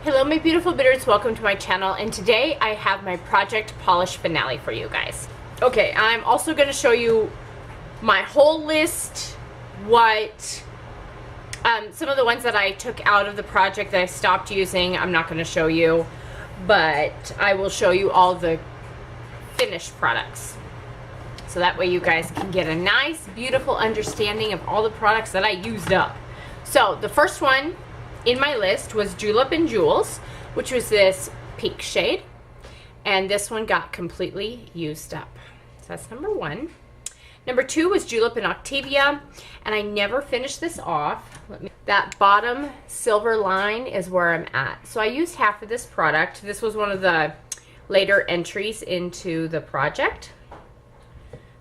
Hello my beautiful Bitterroots, welcome to my channel, and today I have my project polish finale for you guys. Okay, I'm also going to show you my whole list, some of the ones that I took out of the project that I stopped using, I'm not going to show you, but I will show you all the finished products. So that way you guys can get a nice, beautiful understanding of all the products that I used up. So the first one in my list was Julep and Jewels, which was this pink shade, and this one got completely used up. So that's number one. Number two was Julep and Octavia, and I never finished this off. That bottom silver line is where I'm at. So I used half of this product. This was one of the later entries into the project.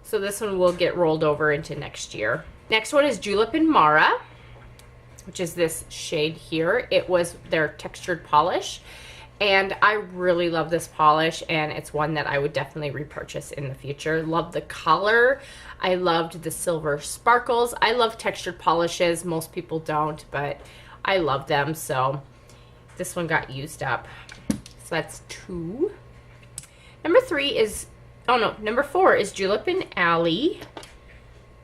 So this one will get rolled over into next year. Next one is Julep and Mara, which is this shade here. It was their textured polish, and I really love this polish, and it's one that I would definitely repurchase in the future. Love the color. I loved the silver sparkles. I love textured polishes. Most people don't, but I love them, so this one got used up. So that's two. Number four is Julep and Alley,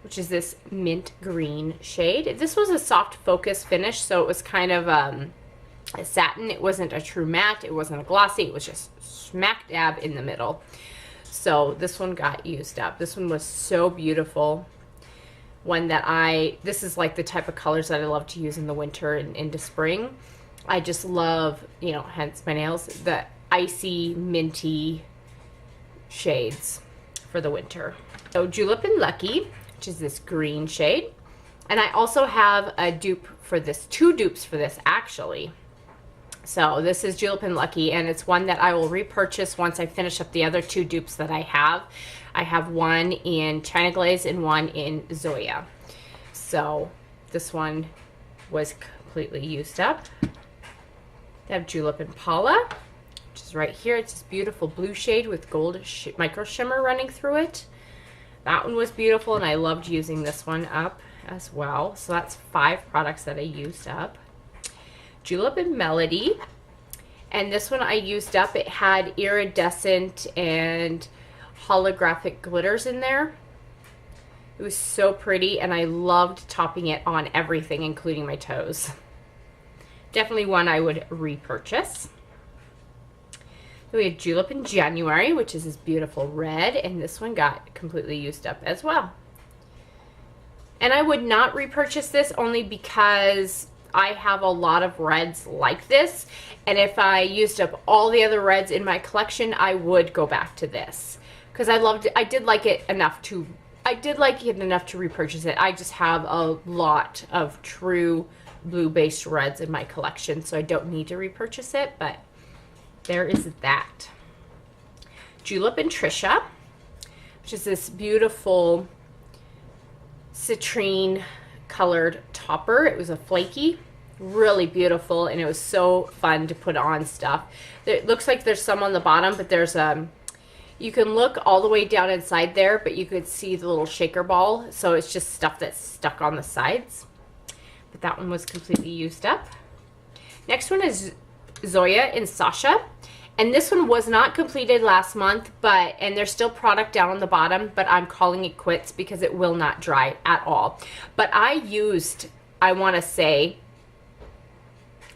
which is this mint green shade. This was a soft focus finish, so it was kind of a satin. It wasn't a true matte. It wasn't a glossy. It was just smack dab in the middle. So this one got used up. This one was so beautiful. This is like the type of colors that I love to use in the winter and into spring. I just love, hence my nails, the icy, minty shades for the winter. So Julep and Lucky, which is this green shade. And I also have a dupe for this, two dupes for this actually. So this is Julep and Lucky, and it's one that I will repurchase once I finish up the other two dupes that I have. I have one in China Glaze and one in Zoya. So this one was completely used up. I have Julep and Paula, which is right here. It's this beautiful blue shade with gold micro shimmer running through it. That one was beautiful, and I loved using this one up as well. So that's 5 products that I used up. Julep and Melody, and this one I used up. It had iridescent and holographic glitters in there. It was so pretty, and I loved topping it on everything, including my toes. Definitely one I would repurchase. Then we have Julep in January, which is this beautiful red, and this one got completely used up as well. And I would not repurchase this only because I have a lot of reds like this, and if I used up all the other reds in my collection, I would go back to this because I loved it. I did like it enough to repurchase it. I just have a lot of true blue-based reds in my collection, so I don't need to repurchase it, but there is that. Julep and Trisha, which is this beautiful citrine colored topper. It was a flaky, really beautiful, and it was so fun to put on stuff. It looks like there's some on the bottom, but there's you can look all the way down inside there, but you could see the little shaker ball, so it's just stuff that's stuck on the sides. But that one was completely used up. Next one is Zoya and Sasha, and this one was not completed last month, and there's still product down on the bottom, but I'm calling it quits because it will not dry at all. But I used, I want to say,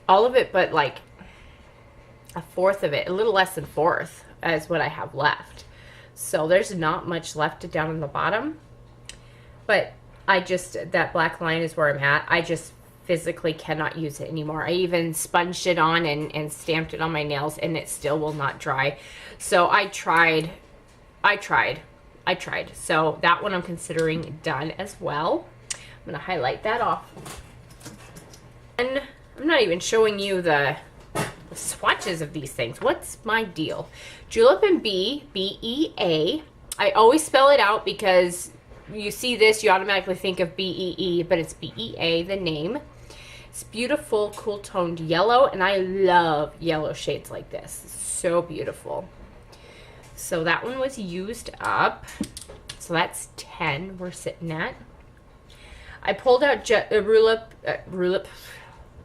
all of it, but like a fourth of it, a little less than fourth is what I have left. So there's not much left down on the bottom, but that black line is where I'm at. I just physically cannot use it anymore. I even sponged it on and stamped it on my nails, and it still will not dry. So I tried. So that one I'm considering done as well. I'm going to highlight that off. And I'm not even showing you the swatches of these things. What's my deal? Julep and B-E-A. I always spell it out because you see this, you automatically think of B-E-E, but it's B-E-A, the name. It's beautiful, cool toned yellow, and I love yellow shades like this. It's so beautiful. So that one was used up. So that's 10 we're sitting at. I pulled out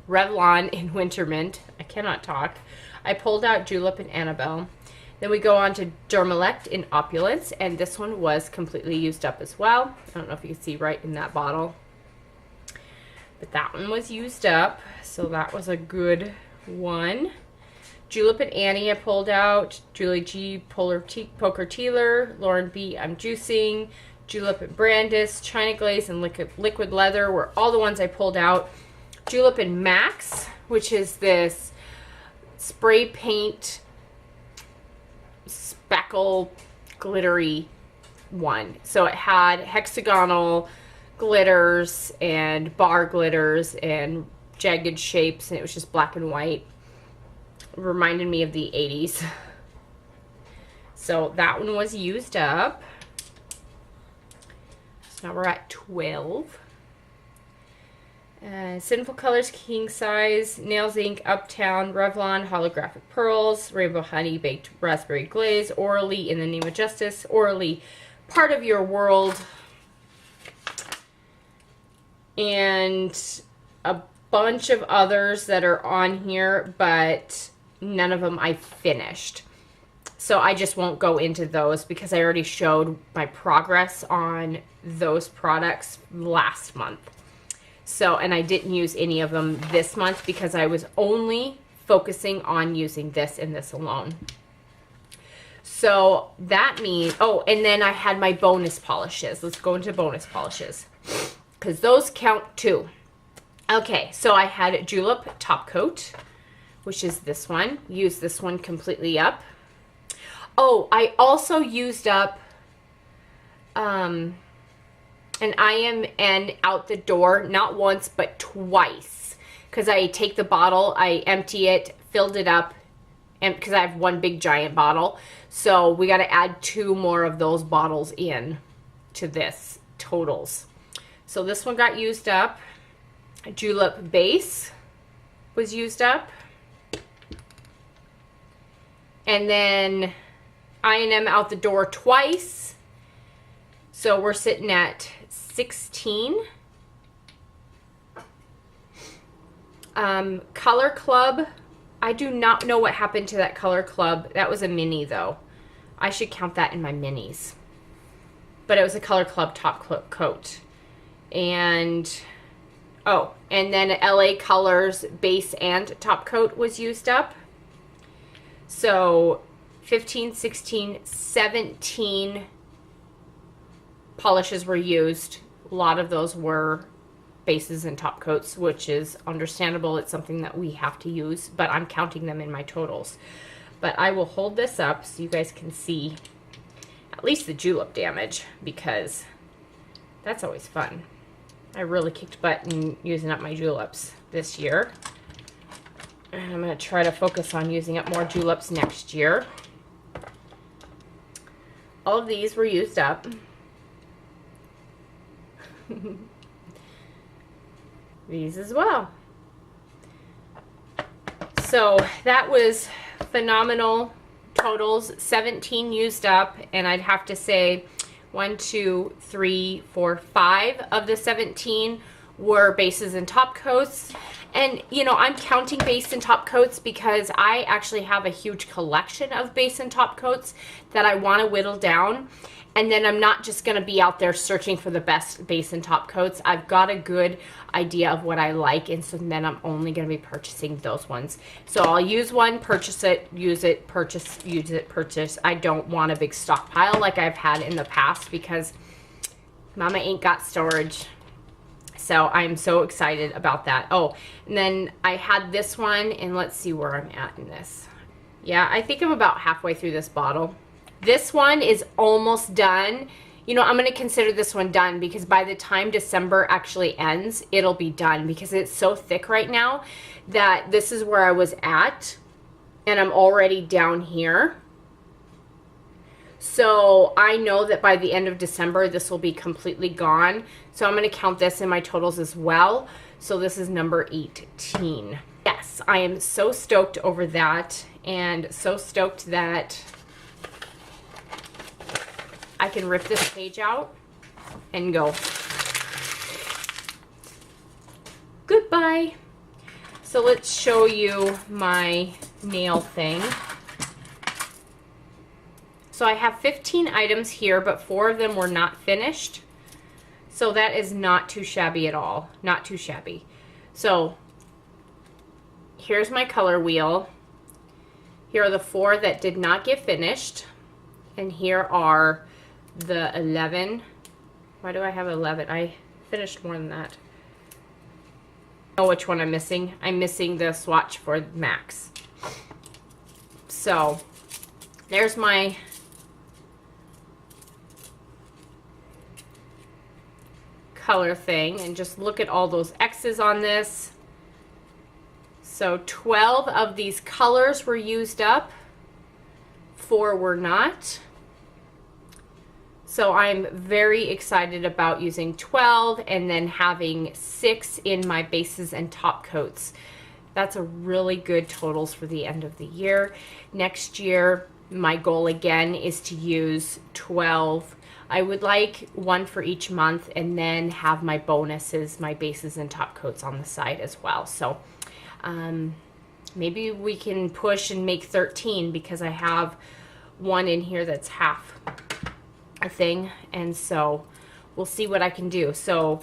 Revlon in Winter Mint. I cannot talk. I pulled out Julep and Annabelle. Then we go on to Dermalect in Opulence, and this one was completely used up as well. I don't know if you can see right in that bottle, but that one was used up, so that was a good one. Julep and Annie I pulled out. Julie G, Poker Tealer. Lauren B, I'm Juicing. Julep and Brandis, China Glaze, and Liquid Leather were all the ones I pulled out. Julep and Max, which is this spray paint speckle glittery one. So it had hexagonal glitters and bar glitters and jagged shapes, and it was just black and white. It reminded me of the 80s. So that one was used up. So now we're at 12. Sinful Colors King Size, Nails Inc, Uptown, Revlon, Holographic Pearls, Rainbow Honey Baked Raspberry Glaze, Orally in the Name of Justice, Orally Part of Your World, and a bunch of others that are on here, but none of them I finished. So I just won't go into those because I already showed my progress on those products last month. So, and I didn't use any of them this month because I was only focusing on using this and this alone. So that means, oh, and then I had my bonus polishes. Let's go into bonus polishes because those count too. Okay, so I had Julep Top Coat, which is this one. Used this one completely up. Oh, I also used up and I am out the door, not once, but twice. Because I take the bottle, I empty it, filled it up, and because I have one big giant bottle. So we got to add 2 more of those bottles in to this totals. So this one got used up. Julep Base was used up. And then I&M out the door twice. So we're sitting at 16. Color Club. I do not know what happened to that Color Club. That was a mini though. I should count that in my minis. But it was a Color Club top coat. And, oh, and then LA Colors base and top coat was used up. So 15, 16, 17 polishes were used. A lot of those were bases and top coats, which is understandable. It's something that we have to use, but I'm counting them in my totals. But I will hold this up so you guys can see at least the julep damage, because that's always fun. I really kicked butt in using up my juleps this year. And I'm going to try to focus on using up more juleps next year. All of these were used up. These as well. So that was phenomenal totals. 17 used up, and I'd have to say 1, 2, 3, 4, 5 of the 17 were bases and top coats. And you know, I'm counting base and top coats because I actually have a huge collection of base and top coats that I want to whittle down. And then I'm not just going to be out there searching for the best base and top coats. I've got a good idea of what I like, and so then I'm only going to be purchasing those ones. So I'll use one, purchase it, use it, purchase, use it, purchase. I don't want a big stockpile like I've had in the past because Mama ain't got storage. So I'm so excited about that. Oh, and then I had this one, and let's see where I'm at in this. Yeah, I think I'm about halfway through this bottle. This one is almost done. You know, I'm going to consider this one done because by the time December actually ends, it'll be done because it's so thick right now that this is where I was at and I'm already down here. So I know that by the end of December, this will be completely gone. So I'm going to count this in my totals as well. So this is number 18. Yes, I am so stoked over that, and so stoked that I can rip this page out and go. Goodbye. So So let's show you my nail thing. So I have 15 items here, but 4 of them were not finished. So that is not too shabby at all. Not too shabby. So here's my color wheel. Here are the 4 that did not get finished. And here are the 11. Why do I have 11? I finished more than that. I know which one I'm missing. I'm missing the swatch for Max. So there's my color thing, and just look at all those X's on this. So 12 of these colors were used up, 4 were not. So I'm very excited about using 12 and then having 6 in my bases and top coats. That's a really good totals for the end of the year. Next year, my goal again is to use 12. I would like 1 for each month, and then have my bonuses, my bases and top coats on the side as well. So maybe we can push and make 13, because I have 1 in here that's half a thing, and so we'll see what I can do. So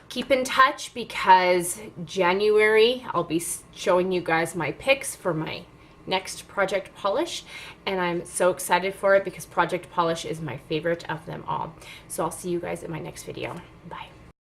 keep in touch, because January I'll be showing you guys my picks for my next Project Polish, and I'm so excited for it because Project Polish is my favorite of them all. So I'll see you guys in my next video. Bye.